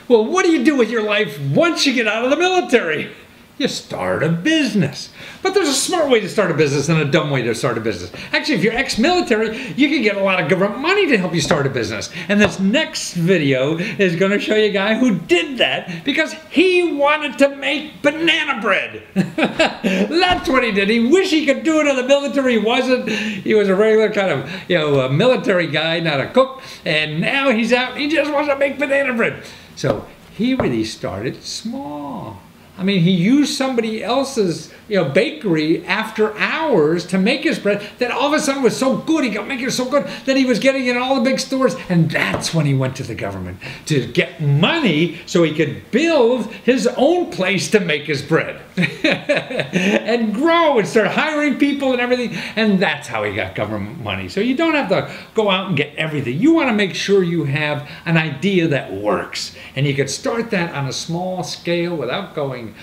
Well, what do you do with your life once you get out of the military? You start a business. But there's a smart way to start a business and a dumb way to start a business. Actually, if you're ex-military, you can get a lot of government money to help you start a business. And this next video is going to show you a guy who did that because he wanted to make banana bread. That's what he did. He wished he could do it in the military. He wasn't. He was a regular kind of, a military guy, not a cook. And now he's out. He just wants to make banana bread. So he really started small. I mean, he used somebody else's, bakery after hours to make his bread that all of a sudden was so good, he got making it so good that he was getting it in all the big stores. And that's when he went to the government to get money so he could build his own place to make his bread and grow and start hiring people and everything. And that's how he got government money. So you don't have to go out and get everything. You want to make sure you have an idea that works. And you could start that on a small scale without going,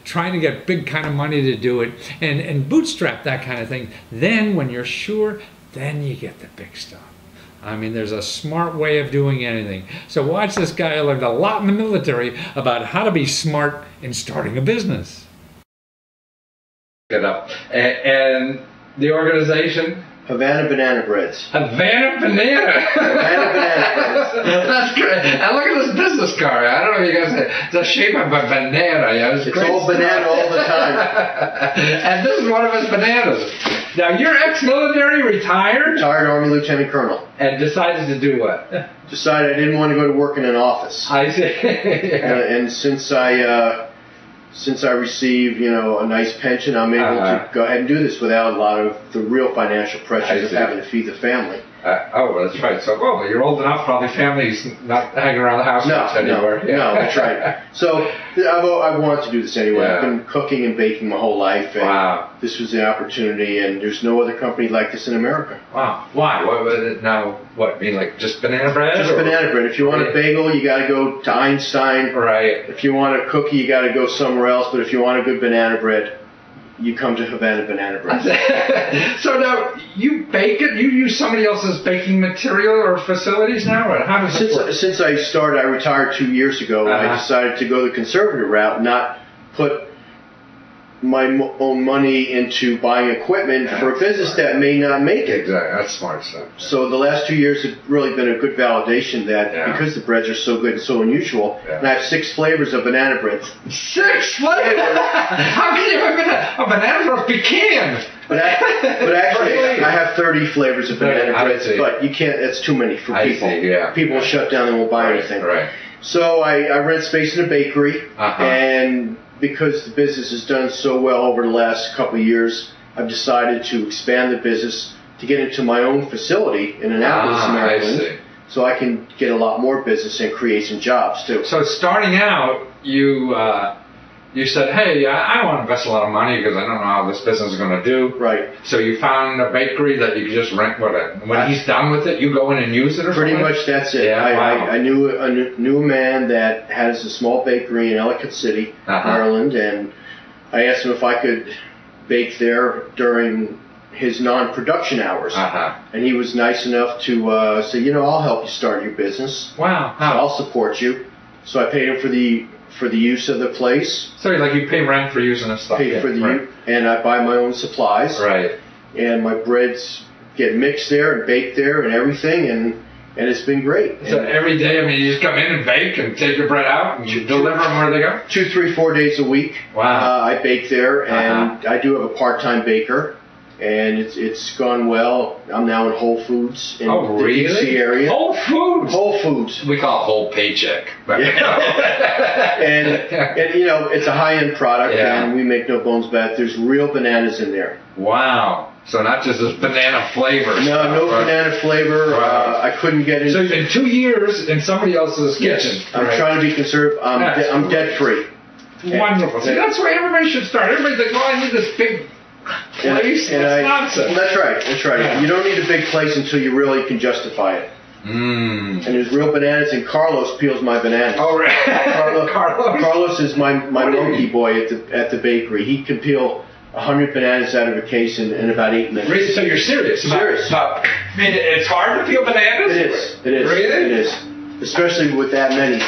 trying to get big kind of money to do it and bootstrap that kind of thing. Then when you're sure, then you get the big stuff. I mean, there's a smart way of doing anything. So watch this guy. I learned a lot in the military about how to be smart in starting a business. Get up. And the organization? Havana Banana Breads. Havana Banana. Havana Banana Breads. That's great. And look at this business card. I don't know if you guys say it's the shape of a banana. It's all banana all the time. And this is one of his bananas. Now you're ex-military, retired? Retired Army Lieutenant Colonel. And decided to do what? Decided I didn't want to go to work in an office. I see. Yeah. And since I receive, a nice pension, I'm able to go ahead and do this without a lot of the real financial pressures of having to feed the family. Oh, that's right. So, well, you're old enough, probably family's not hanging around the house much anymore. No, that's right. So I wanted to do this anyway. Yeah. I've been cooking and baking my whole life, and this was the opportunity, and there's no other company like this in America. Wow. Why? What, mean like just banana bread? Just banana bread. If you want a bagel, you got to go to Einstein. Right. If you want a cookie, you got to go somewhere else, but if you want a good banana bread, you come to Havana Banana Bread. So now, you bake it? You use somebody else's baking material or facilities now? Or how does it work? Since I started, I retired 2 years ago, I decided to go the conservative route, not put my own money into buying equipment for a business that may not make it. Exactly. That's smart stuff. So the last 2 years have really been a good validation that because the breads are so good and so unusual, and I have 6 flavors of banana breads. 6 flavors? How can you have a banana bread pecan? But actually, I have 30 flavors of banana breads, but you can't, that's too many for people. People will shut down and won't buy anything. Right. So I rent space in a bakery, and because the business has done so well over the last couple of years, I've decided to expand the business to get into my own facility in Annapolis, Maryland, so I can get a lot more business and create some jobs too. So starting out, you said, hey, I don't want to invest a lot of money because I don't know how this business is going to do. Right. So you found a bakery that you could just rent. When he's done with it, you go in and use it or pretty something? Much that's it. Yeah, I knew a man that has a small bakery in Ellicott City, Maryland, and I asked him if I could bake there during his non-production hours. And he was nice enough to say, I'll help you start your business. Wow. So I'll support you. So I paid him for the use of the place. So you pay rent for using this stuff. Pay for the use, and I buy my own supplies. Right. And my breads get mixed there and baked there and everything, and it's been great. So every day, you just come in and bake and take your bread out and you deliver them where they go? 2, 3, 4 days a week. Wow. I bake there, and I do have a part-time baker. And it's gone well. I'm now in Whole Foods in the DC area. Whole Foods? Whole Foods. We call it whole paycheck. And it's a high-end product, and we make no bones about it. There's real bananas in there. Wow. So not just this banana flavor. No banana flavor. I couldn't get it. So you've been 2 years in somebody else's kitchen. I'm trying to be conservative. I'm debt-free. Wonderful. See, that's where everybody should start. Everybody thinks, I need this big place. Nonsense. That's right. Yeah. You don't need a big place until you really can justify it. And there's real bananas, and Carlos peels my bananas. Oh, right. Carlos is my monkey boy at the bakery. He can peel 100 bananas out of a case in about 8 minutes. Really? So you're serious? Serious. It's hard to peel bananas? It is. Really? It is. Especially with that many.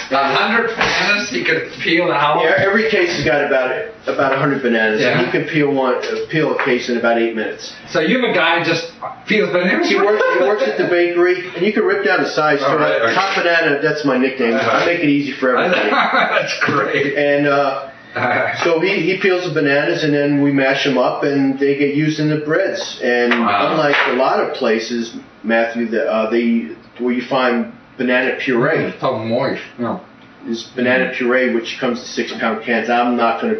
100 bananas he could peel an hour? Yeah, every case has got about 100 bananas, Yeah. and he can peel a case in about 8 minutes. So you have a guy who just peels bananas? He works at the bakery, and you can rip down the size. Oh, right, okay. Top banana, that's my nickname. I make it easy for everybody. That's great. And so he peels the bananas, and then we mash them up, and they get used in the breads. And unlike a lot of places, Matthew, where you find banana puree, Oh, moist. No. is banana puree, which comes in 6-pound cans. I'm not a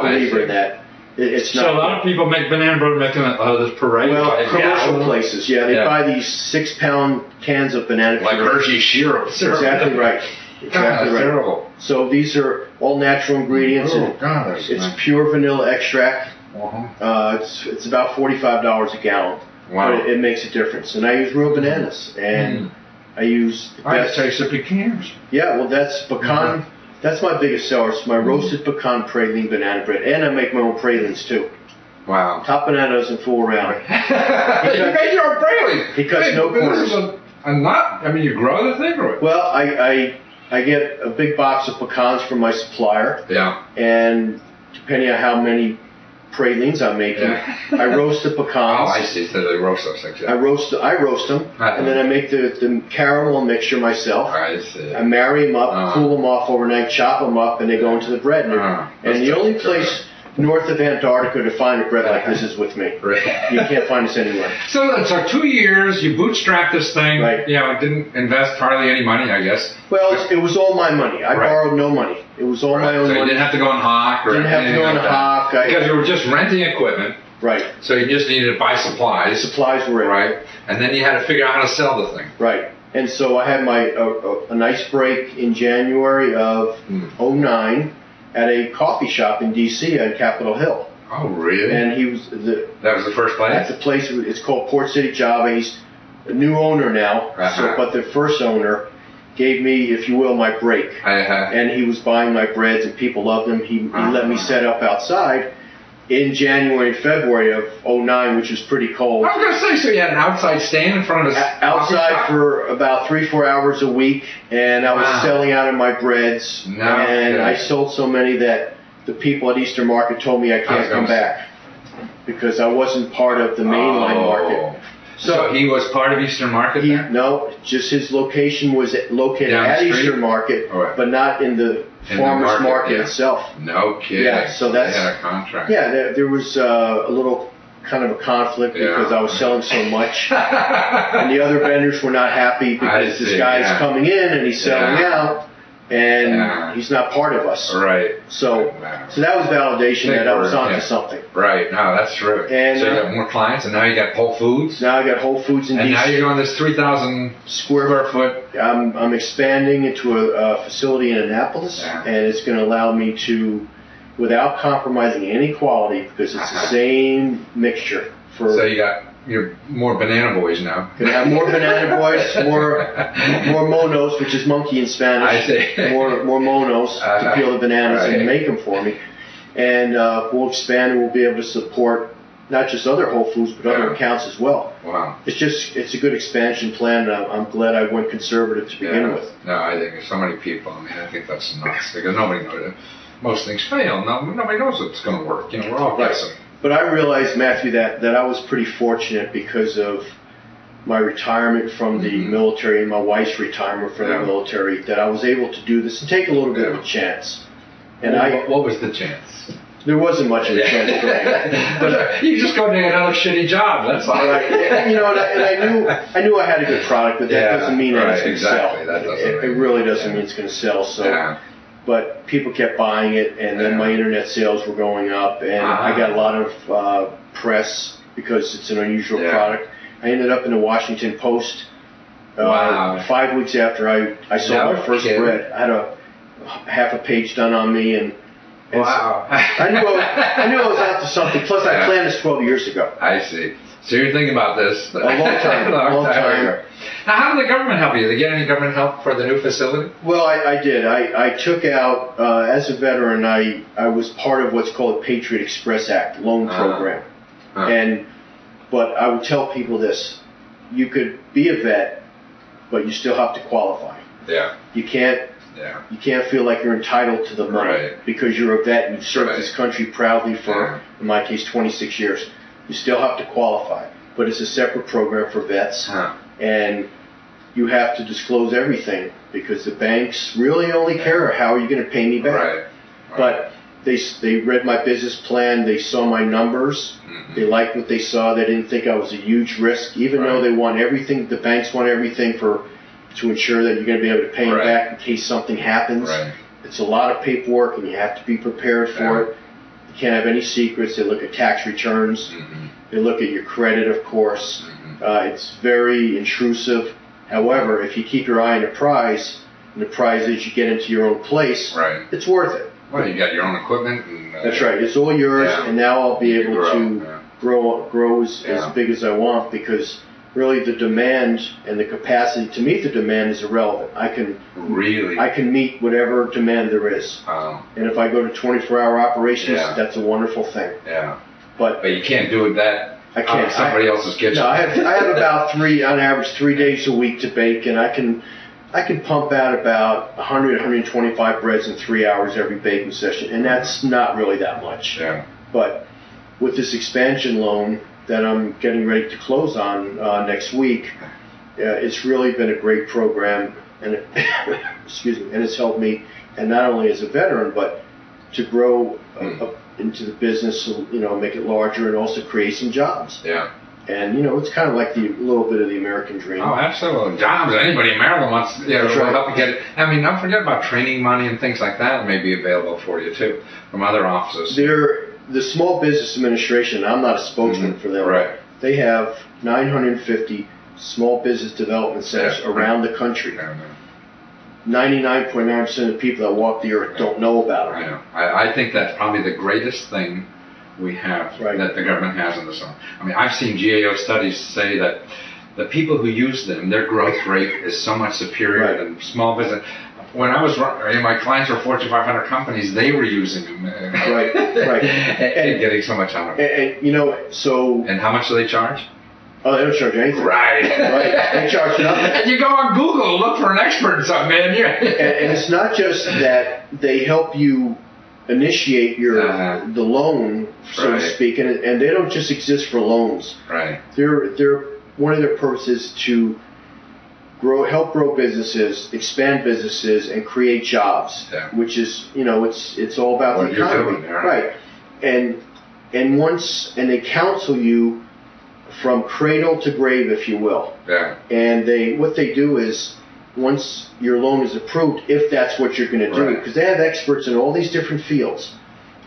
believer in that. It's not. So a lot of people make banana bread making this puree. Well, by commercial gallon. places, they buy these 6-pound cans of banana Like puree. Hershey syrup. Exactly right. Exactly God, right. terrible. So these are all natural ingredients, Oh, and God, that's it's nice. pure vanilla extract. Uh-huh. It's about $45 a gallon. Wow. But it makes a difference. And I use real bananas, and I use the I best. taste the pecans. Yeah, well, that's pecan. That's my biggest seller. It's my roasted pecan praline banana bread, and I make my own pralines too. Wow. Top banana doesn't fool around. You made your own praline. Because Hey, no this corners. is a nut. I mean, you grow the thing, or what? Well, I get a big box of pecans from my supplier, Yeah. and depending on how many pralines I'm making, I roast the pecans. Oh, I see. So they roast those things. I roast them, and then I make the caramel mixture myself. I see. I marry them up, cool them off overnight, chop them up, and they go into the bread. And the only place north of Antarctica to find a bread like this is with me. You can't find this anywhere. So 2 years, you bootstrapped this thing. Right. You know, didn't invest hardly any money, I guess. Well, it was all my money. I Right. borrowed no money. It was all my own So you money. didn't have to go on Hawk or Didn't have to anything go on like that. Hawk. Because you were just renting equipment, Right. so you just needed to buy supplies. Supplies were in. Right. And then you had to figure out how to sell the thing. Right. And so I had a nice break in January of '09 at a coffee shop in D.C. on Capitol Hill. Oh, really? And That was the first place? that's the place. It's called Port City Java. He's a new owner now. But the first owner gave me, if you will, my break. And he was buying my breads, and people loved them. He let me set up outside in January and February of '09, which was pretty cold. I was going to say, so you had an outside stand in front of this Outside for about 3-4 hours a week, and I was selling out of my breads. And I sold so many that the people at Eastern Market told me I can't come back because I wasn't part of the mainline market. So he was part of Eastern Market then? No, just his location was located Down the at street? Eastern Market, Right. but not in the farmer's market itself. No kidding. Yeah, so that's They had a contract. Yeah, there was a little kind of a conflict because I was selling so much, and the other vendors were not happy because this guy's coming in and he's selling out, and he's not part of us. Right. So that was validation that I was onto something. Right. No, that's terrific. And so you got more clients, and now you got Whole Foods. Now I got Whole Foods in and DC. now you're going this 3,000 square foot. I'm expanding into a facility in Annapolis, and it's going to allow me to, without compromising any quality, because it's the same mixture. So you're more banana boys now. Gonna have more banana boys, more monos, which is monkey in Spanish. I see. More monos to peel the bananas and make them for me, and we'll expand and we'll be able to support not just other Whole Foods but other accounts as well. Wow. It's a good expansion plan, and I'm glad I went conservative to begin with. No, I think there's so many people. I mean, I think that's nuts because nobody knows it. Most things fail. No, nobody knows it's going to work. You know, we're all guessing. But I realized, Matthew, that I was pretty fortunate because of my retirement from the military and my wife's retirement from the military, that I was able to do this and take a little bit of a chance. And what was the chance? There wasn't much of a chance for me. But you just go to another shitty job. That's all right. And, you know, and I knew I had a good product, but that doesn't mean that it's going to sell. That doesn't it really doesn't mean it's going to sell. So. But people kept buying it, and then my internet sales were going up, and I got a lot of press because it's an unusual product. I ended up in the Washington Post 5 weeks after I sold my first bread. I had a half a page done on me, and I knew I was out to something. Plus, I planned this 12 years ago. I see. So you're thinking about this a long time. Now, how did the government help you? Did they get any government help for the new facility? Well, I did. I took out, as a veteran, I was part of what's called the Patriot Express Act loan program. But I would tell people this: you could be a vet, but you still have to qualify. Yeah. You can't Yeah. You can't feel like you're entitled to the money because you're a vet and you've served this country proudly for, in my case, 26 years. You still have to qualify, but it's a separate program for vets, and you have to disclose everything because the banks really only care how are you going to pay me back. But they read my business plan, they saw my numbers, they liked what they saw, they didn't think I was a huge risk, even though they want everything, the banks want everything to ensure that you're going to be able to pay them back in case something happens. It's a lot of paperwork and you have to be prepared for it. You can't have any secrets. They look at tax returns. They look at your credit, of course. It's very intrusive. However, if you keep your eye on the prize, and the prize is you get into your own place, it's worth it. Well, you got your own equipment. And, that's right. It's all yours, and now I'll be able to grow as big as I want because really the demand and the capacity to meet the demand is irrelevant. I can meet whatever demand there is. And if I go to 24-hour operations, that's a wonderful thing. But you can't do that. I can't. Somebody else's kitchen. No, I have about on average 3 days a week to bake, and I can pump out about 100, 125 breads in 3 hours every baking session, and that's not really that much. But with this expansion loan that I'm getting ready to close on next week, it's really been a great program, and excuse me, and it's helped me, and not only as a veteran, but to grow into the business, make it larger, and also create some jobs. And it's kind of like a little bit of the American dream. Oh, absolutely. Jobs. Anybody in Maryland wants, will help you get it. I mean, don't forget about training money and things like that may be available for you too from other offices. The Small Business Administration. I'm not a spokesman for them. They have 950 small business development centers around the country. 99.9% of the people that walk the earth don't know about them. I know. I think that's probably the greatest thing we have that the government has in this one. I mean, I've seen GAO studies say that the people who use them, their growth rate is so much superior than small business. When I was my clients were Fortune 500 companies, they were using them. And getting so much out of it. And And how much do they charge? Oh, they don't charge anything. They charge nothing. And you go on Google, look for an expert in something, man. And it's not just that they help you initiate the loan, so to speak, and they don't just exist for loans. They're one of their purposes to help grow businesses, expand businesses, and create jobs. Which is, it's all about the economy, And they counsel you from cradle to grave, if you will. And what they do is, once your loan is approved, if that's what you're going to do, because they have experts in all these different fields,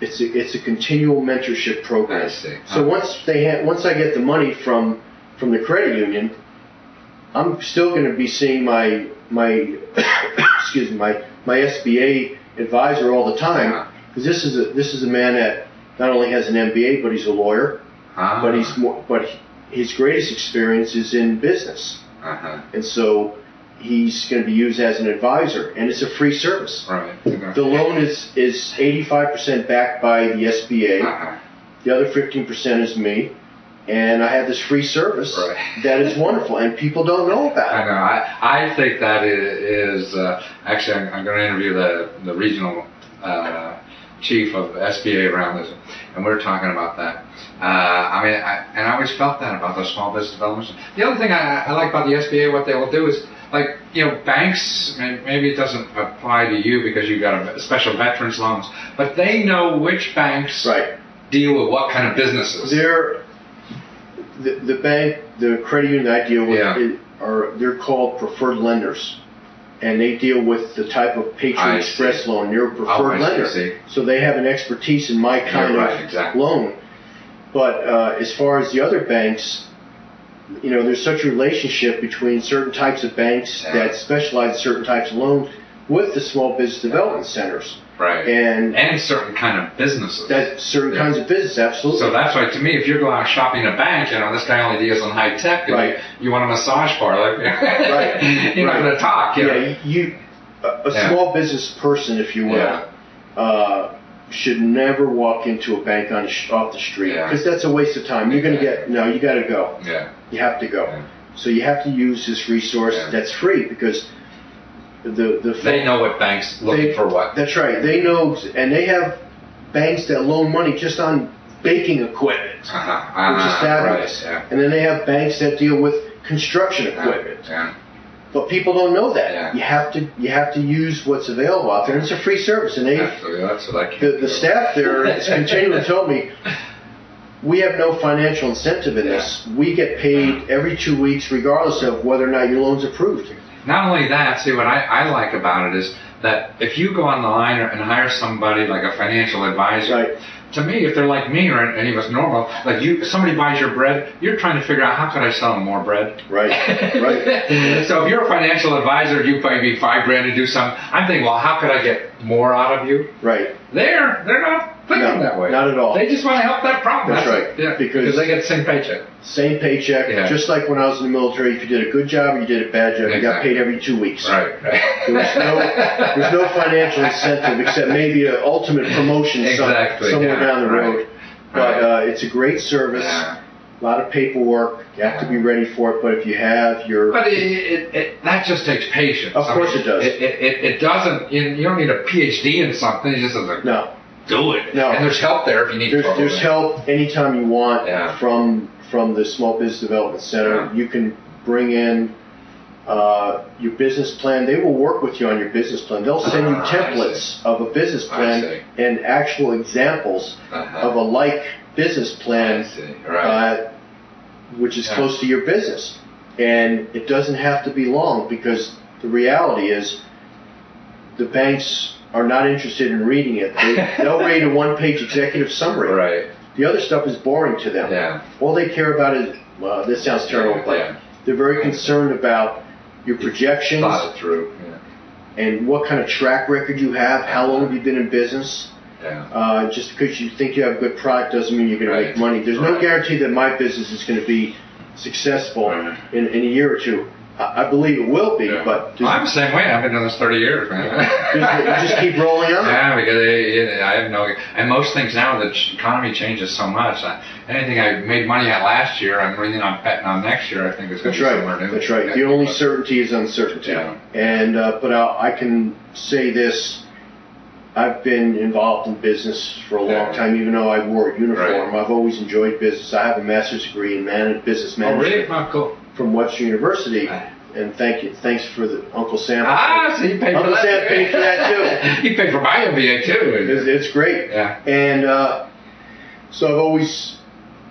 it's a continual mentorship program. So once I get the money from the credit union, I'm still going to be seeing my excuse me, my SBA advisor all the time, because this is a man that not only has an MBA, but he's a lawyer, but his greatest experience is in business, and so he's going to be used as an advisor, and it's a free service. The loan is 85% backed by the SBA. The other 15% is me, and I have this free service that is wonderful, and people don't know about it. I know. I think that is actually I'm going to interview the regional chief of SBA around this, and we were talking about that. I always felt that about those small business developments. The other thing I like about the SBA, what they will do is, banks, maybe it doesn't apply to you because you've got a special veterans loans, but they know which banks deal with what kind of businesses. The credit union I deal with, they're called preferred lenders. And they deal with the type of Patriot Express loan. You're a preferred lender. So they have an expertise in my kind of loan. But as far as the other banks, there's such a relationship between certain types of banks that specialize in certain types of loans with the small business development centers. And certain kind of businesses. Certain kinds of business, absolutely. So that's why, to me, if you're going out shopping at a bank, this guy only deals in high tech. You want a massage parlor. You're not going to talk. A small business person, if you will, should never walk into a bank off the street, because that's a waste of time. You're going to you got to go. You have to go. So you have to use this resource that's free, because they know what banks looking for what. That's right. They know, and they have banks that loan money just on baking equipment, which is fabulous. Right, yeah. And then they have banks that deal with construction equipment. Yeah. But people don't know that. Yeah. You have to use what's available out there, and it's a free service. And that's what I can the staff there is continuing to tell me, we have no financial incentive in this. We get paid every 2 weeks, regardless of whether or not your loan's approved. Not only that, see, what I like about it is that if you go online and hire somebody like a financial advisor, right. To me, if they're like me or any of us normal, like somebody buys your bread, you're trying to figure out how could I sell them more bread. Right, right. So if you're a financial advisor, you pay me $5,000 to do something. I'm thinking, well, how could I get more out of you? Right. They're not thinking that way. Not at all. They just want to help that problem. That's right. Yeah, because they get the same paycheck. Same paycheck. Yeah. Just like when I was in the military, if you did a good job or you did a bad job, you got paid every 2 weeks. Right. There's no financial incentive except maybe an ultimate promotion somewhere down the road. But it's a great service. Yeah. A lot of paperwork. You have to be ready for it. But if you have your... But that just takes patience. Of course it does. It doesn't... You don't need a PhD in something. It just doesn't... No. Do it. No. And there's help there if you need to. There's help anytime you want from the Small Business Development Center. Yeah. You can bring in your business plan. They will work with you on your business plan. They'll send you templates of a business plan and actual examples of a like business plan, which is close to your business. And it doesn't have to be long, because the reality is the banks are not interested in reading it. They'll read a one-page executive summary. Right. The other stuff is boring to them. Yeah. All they care about is, well, this sounds terrible, but they're very concerned about your projections. Thought it through. Yeah. And what kind of track record you have. How long have you been in business? Yeah. Just because you think you have a good product doesn't mean you're going to make money. There's no guarantee that my business is going to be successful in a year or two. I believe it will be, but... I'm the same way. I've been doing this 30 years, man. You just keep rolling on? Yeah, because I have no... And most things now, the economy changes so much. Anything I made money at last year, I'm really not betting on next year. I think it's going to be somewhere new. That's right. The only certainty is uncertainty. Yeah. And but I can say this. I've been involved in business for a long time, even though I wore a uniform. I've always enjoyed business. I have a master's degree in business management. Oh, really? Oh, cool. From Western University, and thanks for the Uncle Sam. So you paid Uncle for that. Sam paid for that too. He paid for my MBA too. It's great. Yeah. And so I've always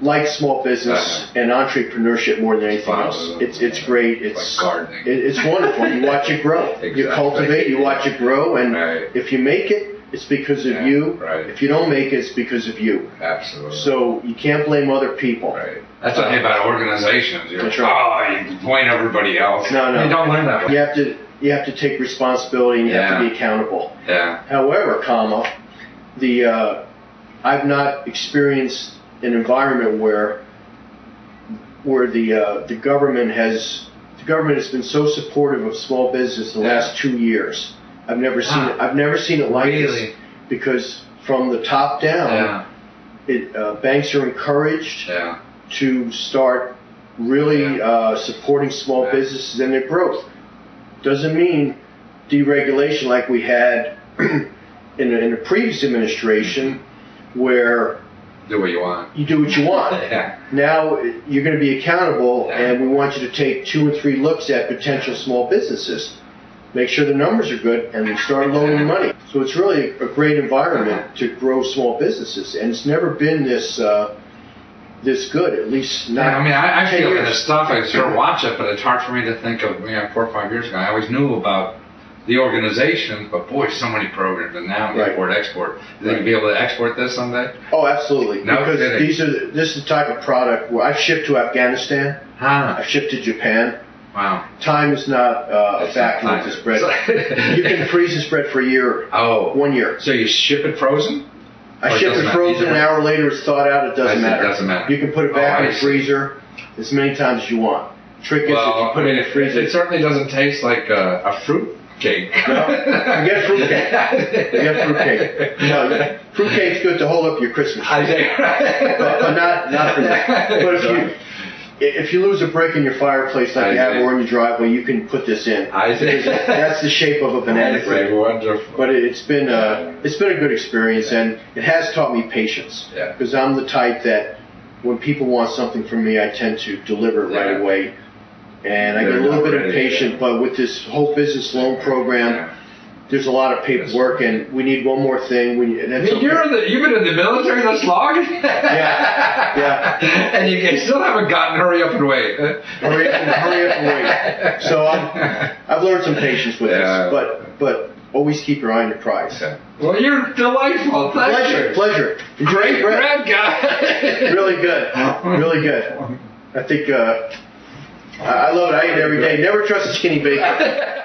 liked small business and entrepreneurship more than anything else. It's great. It's like gardening. It's wonderful. You watch it grow. Exactly. You cultivate. You watch it grow, and if you make it, it's because of you. Right. If you don't make it, it's because of you. Absolutely. So you can't blame other people. Right. That's what I mean about organizations. You're you blame everybody else. No. You don't learn that way. You have to take responsibility, and you have to be accountable. Yeah. However, I've not experienced an environment where the government has been so supportive of small business the last 2 years. I've never seen it like this, because from the top down, banks are encouraged to start really supporting small businesses and their growth. Doesn't mean deregulation like we had in the previous administration, where do what you want. You do what you want. Now you're going to be accountable, and we want you to take 2 and 3 looks at potential small businesses. Make sure the numbers are good, and we start loaning money. So it's really a great environment to grow small businesses, and it's never been this good, at least not. I mean, I feel that this stuff, I sort of watch it, but it's hard for me to think of 4 or 5 years ago. I always knew about the organization, but boy, so many programs, and now import, export. Are they going to be able to export this someday? Oh, absolutely. No, because this is the type of product where I've shipped to Afghanistan. I've shipped to Japan. Wow. Time is not a factor with this bread. You can freeze this bread for a year. 1 year. So you ship it frozen? I ship it frozen. An hour later, it's thawed out. It doesn't matter. It doesn't matter. You can put it back in the freezer as many times as you want. Trick is if you put it in the freezer. It certainly doesn't taste like a fruit cake. No, forget fruitcake. Forget fruitcake. No, fruitcake's good to hold up your Christmas tree. I think. but not for that. But if you lose a brick in your fireplace like you have or in your driveway, you can put this in. I see. That's the shape of a banana tree. Wonderful. But it's been a good experience, and it has taught me patience. Because I'm the type that when people want something from me, I tend to deliver it right away. And I get a little bit impatient, but with this whole business loan program, there's a lot of paperwork, and we need one more thing. You've been in the military this long? Yeah. And you still haven't gotten hurry up and wait. Hurry up and wait. So I've learned some patience with this, but always keep your eye on your prize. Well, you're delightful. Pleasure. Great bread guy. Really good. I think I love it. I eat it every day. Never trust a skinny baker.